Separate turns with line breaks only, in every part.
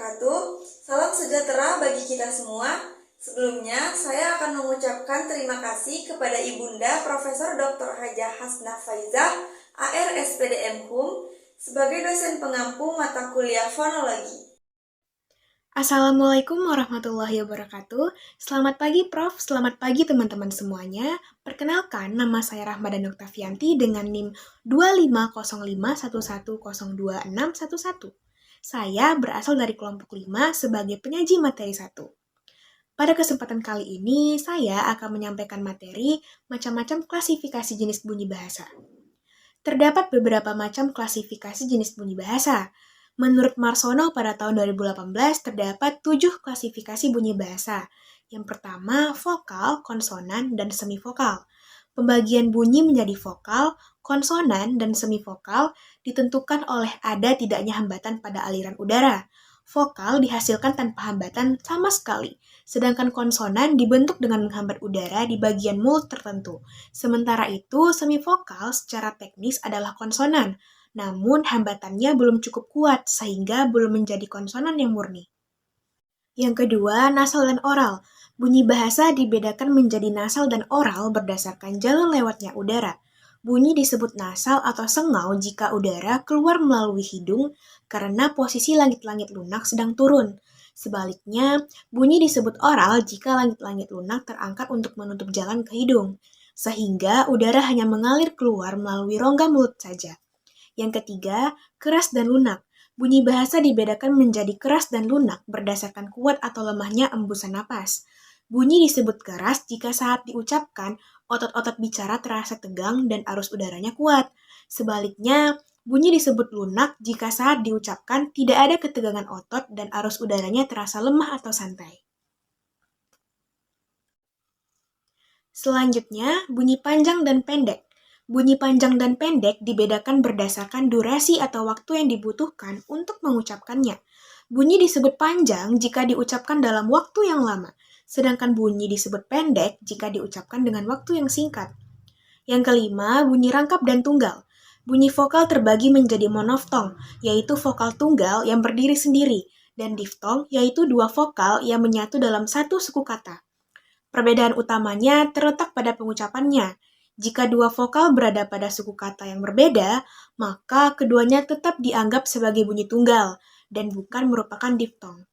wabarakatuh. Salam sejahtera bagi kita semua. Sebelumnya, saya akan mengucapkan terima kasih kepada Ibunda Profesor Dr. Hajah Hasnah Faizah, AR SPDM HUM, sebagai dosen pengampu mata kuliah fonologi.
Assalamualaikum warahmatullahi wabarakatuh. Selamat pagi Prof, selamat pagi teman-teman semuanya. Perkenalkan, nama saya Rahmadan Oktavianti dengan NIM 250511026111. Saya berasal dari kelompok 5 sebagai penyaji materi 1. Pada kesempatan kali ini, saya akan menyampaikan materi macam-macam klasifikasi jenis bunyi bahasa. Terdapat beberapa macam klasifikasi jenis bunyi bahasa. Menurut Marsono pada tahun 2018 terdapat 7 klasifikasi bunyi bahasa. Yang pertama, vokal, konsonan, dan semivokal. Pembagian bunyi menjadi vokal, konsonan, dan semivokal ditentukan oleh ada tidaknya hambatan pada aliran udara. Vokal dihasilkan tanpa hambatan sama sekali, sedangkan konsonan dibentuk dengan menghambat udara di bagian mulut tertentu. Sementara itu, semivokal secara teknis adalah konsonan, namun hambatannya belum cukup kuat sehingga belum menjadi konsonan yang murni. Yang kedua, nasal dan oral. Bunyi bahasa dibedakan menjadi nasal dan oral berdasarkan jalur lewatnya udara. Bunyi disebut nasal atau sengau jika udara keluar melalui hidung karena posisi langit-langit lunak sedang turun. Sebaliknya, bunyi disebut oral jika langit-langit lunak terangkat untuk menutup jalan ke hidung, sehingga udara hanya mengalir keluar melalui rongga mulut saja. Yang ketiga, keras dan lunak. Bunyi bahasa dibedakan menjadi keras dan lunak berdasarkan kuat atau lemahnya embusan napas. Bunyi disebut keras jika saat diucapkan, otot-otot bicara terasa tegang dan arus udaranya kuat. Sebaliknya, bunyi disebut lunak jika saat diucapkan tidak ada ketegangan otot dan arus udaranya terasa lemah atau santai. Selanjutnya, bunyi panjang dan pendek. Bunyi panjang dan pendek dibedakan berdasarkan durasi atau waktu yang dibutuhkan untuk mengucapkannya. Bunyi disebut panjang jika diucapkan dalam waktu yang lama, sedangkan bunyi disebut pendek jika diucapkan dengan waktu yang singkat. Yang kelima, bunyi rangkap dan tunggal. Bunyi vokal terbagi menjadi monoftong, yaitu vokal tunggal yang berdiri sendiri, dan diftong, yaitu dua vokal yang menyatu dalam satu suku kata. Perbedaan utamanya terletak pada pengucapannya. Jika dua vokal berada pada suku kata yang berbeda, maka keduanya tetap dianggap sebagai bunyi tunggal dan bukan merupakan diftong.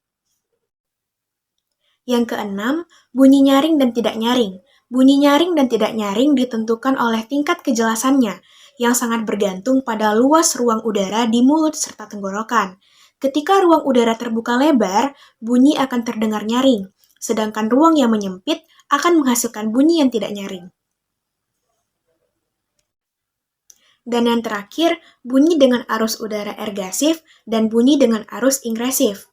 Yang keenam, bunyi nyaring dan tidak nyaring. Bunyi nyaring dan tidak nyaring ditentukan oleh tingkat kejelasannya, yang sangat bergantung pada luas ruang udara di mulut serta tenggorokan. Ketika ruang udara terbuka lebar, bunyi akan terdengar nyaring, sedangkan ruang yang menyempit akan menghasilkan bunyi yang tidak nyaring. Dan yang terakhir, bunyi dengan arus udara ergasif dan bunyi dengan arus ingresif.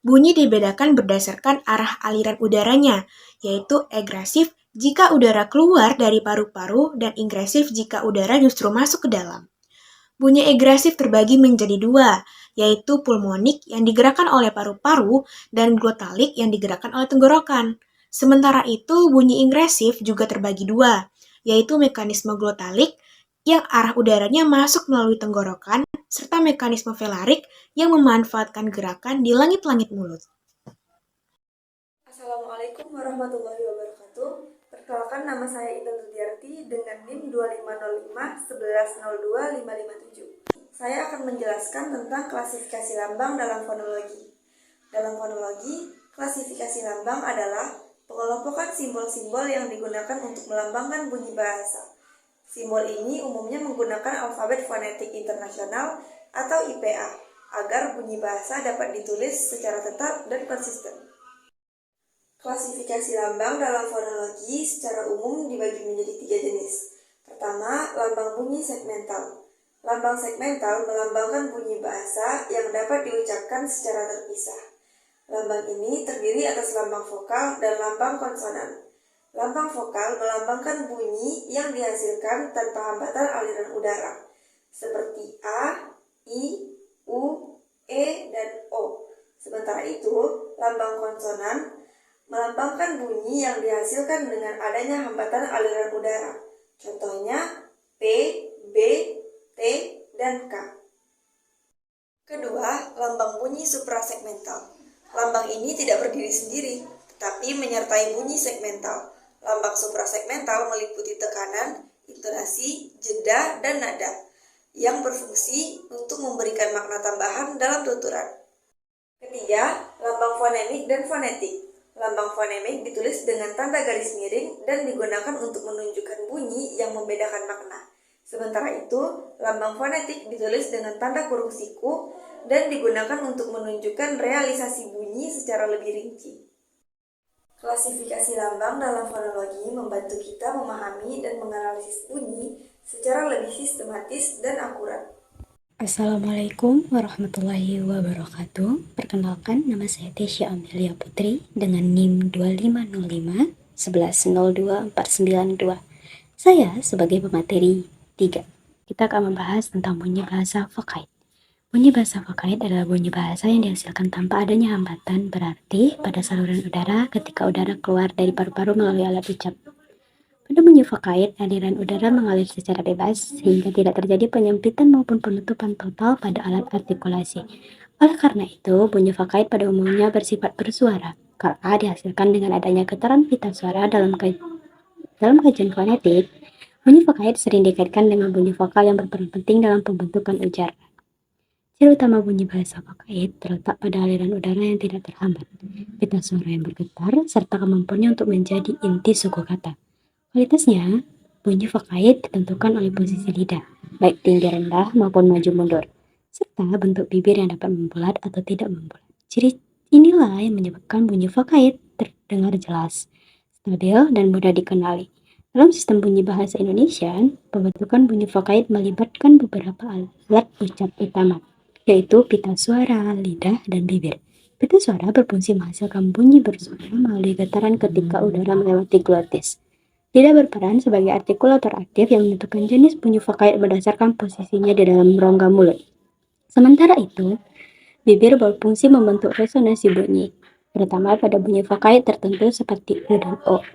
Bunyi dibedakan berdasarkan arah aliran udaranya, yaitu egresif jika udara keluar dari paru-paru dan ingresif jika udara justru masuk ke dalam. Bunyi egresif terbagi menjadi dua, yaitu pulmonik yang digerakkan oleh paru-paru dan glotalik yang digerakkan oleh tenggorokan. Sementara itu, bunyi ingresif juga terbagi dua, yaitu mekanisme glotalik yang arah udaranya masuk melalui tenggorokan, serta mekanisme velarik yang memanfaatkan gerakan di langit-langit mulut.
Assalamualaikum warahmatullahi wabarakatuh. Perkenalkan, nama saya Intan Rudiarti dengan NIM 250511025557. Saya akan menjelaskan tentang klasifikasi lambang dalam fonologi. Dalam fonologi, klasifikasi lambang adalah pengelompokan simbol-simbol yang digunakan untuk melambangkan bunyi bahasa. Simbol ini umumnya menggunakan alfabet fonetik internasional atau IPA agar bunyi bahasa dapat ditulis secara tetap dan konsisten. Klasifikasi lambang dalam fonologi secara umum dibagi menjadi 3 jenis. Pertama, lambang bunyi segmental. Lambang segmental melambangkan bunyi bahasa yang dapat diucapkan secara terpisah. Lambang ini terdiri atas lambang vokal dan lambang konsonan. Lambang vokal melambangkan bunyi yang dihasilkan tanpa hambatan aliran udara, seperti A, I, U, E, dan O. Sementara itu, lambang konsonan melambangkan bunyi yang dihasilkan dengan adanya hambatan aliran udara. Contohnya P, B, T, dan K. Kedua, lambang bunyi suprasegmental. Lambang ini tidak berdiri sendiri, tetapi menyertai bunyi segmental. Lambang suprasegmental meliputi tekanan, intonasi, jeda, dan nada, yang berfungsi untuk memberikan makna tambahan dalam tuturan. Ketiga, lambang fonemik dan fonetik. Lambang fonemik ditulis dengan tanda garis miring dan digunakan untuk menunjukkan bunyi yang membedakan makna. Sementara itu, lambang fonetik ditulis dengan tanda kurung siku dan digunakan untuk menunjukkan realisasi bunyi secara lebih rinci. Klasifikasi lambang dalam fonologi membantu kita memahami dan menganalisis bunyi secara lebih sistematis dan akurat.
Assalamualaikum warahmatullahi wabarakatuh. Perkenalkan, nama saya Tesya Amelia Putri dengan NIM 2505 1102 492. Saya sebagai pemateri 3. Kita akan membahas tentang bunyi bahasa Fokait. Bunyi bahasa Fokait adalah bunyi bahasa yang dihasilkan tanpa adanya hambatan, berarti pada saluran udara ketika udara keluar dari paru-paru melalui alat ucap. Pada bunyi Fokait, aliran udara mengalir secara bebas sehingga tidak terjadi penyempitan maupun penutupan total pada alat artikulasi. Oleh karena itu, bunyi Fokait pada umumnya bersifat bersuara karena dihasilkan dengan adanya getaran pita suara dalam kajian fonetik. Bunyi Fokait sering dikaitkan dengan bunyi vokal yang berperan penting dalam pembentukan ujar. Ciri utama bunyi bahasa Fokait terletak pada aliran udara yang tidak terhambat, pita suara yang bergetar, serta kemampuannya untuk menjadi inti suku kata. Kualitasnya, bunyi Fokait ditentukan oleh posisi lidah, baik tinggi rendah maupun maju mundur, serta bentuk bibir yang dapat membulat atau tidak membulat. Ciri inilah yang menyebabkan bunyi Fokait terdengar jelas, stabil, dan mudah dikenali. Dalam sistem bunyi bahasa Indonesia, pembentukan bunyi Fokait melibatkan beberapa alat ucap utama, yaitu pita suara, lidah, dan bibir. Pita suara berfungsi menghasilkan bunyi bersuara melalui getaran ketika udara melewati glotis. Lidah berperan sebagai artikulator aktif yang menentukan jenis bunyi Fokait berdasarkan posisinya di dalam rongga mulut. Sementara itu, bibir berfungsi membentuk resonansi bunyi, terutama pada bunyi Fokait tertentu seperti U dan O.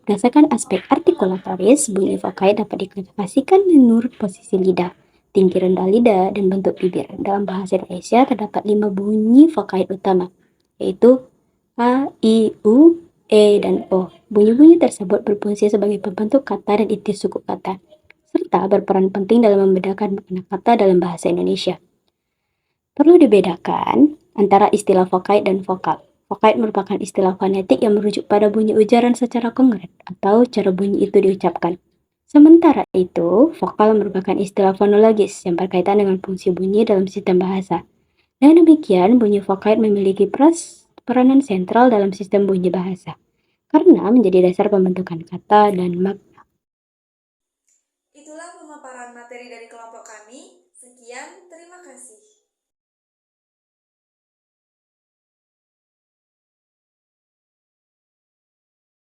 Berdasarkan aspek artikulatoris, bunyi Fokait dapat diklasifikasikan menurut posisi lidah, tinggi rendah lidah, dan bentuk bibir. Dalam bahasa Indonesia terdapat 5 bunyi Fokait utama, yaitu A, I, U, E, dan O. Bunyi-bunyi tersebut berfungsi sebagai pembentuk kata dan inti suku kata, serta berperan penting dalam membedakan makna kata dalam bahasa Indonesia. Perlu dibedakan antara istilah Fokait dan vokal. Fokait merupakan istilah fonetik yang merujuk pada bunyi ujaran secara konkret atau cara bunyi itu diucapkan. Sementara itu, vokal merupakan istilah fonologis yang berkaitan dengan fungsi bunyi dalam sistem bahasa. Dengan demikian, bunyi Fokait memiliki peranan sentral dalam sistem bunyi bahasa, karena menjadi dasar pembentukan kata dan makna.
Itulah pemaparan materi dari kelompok kami. Sekian, terima kasih.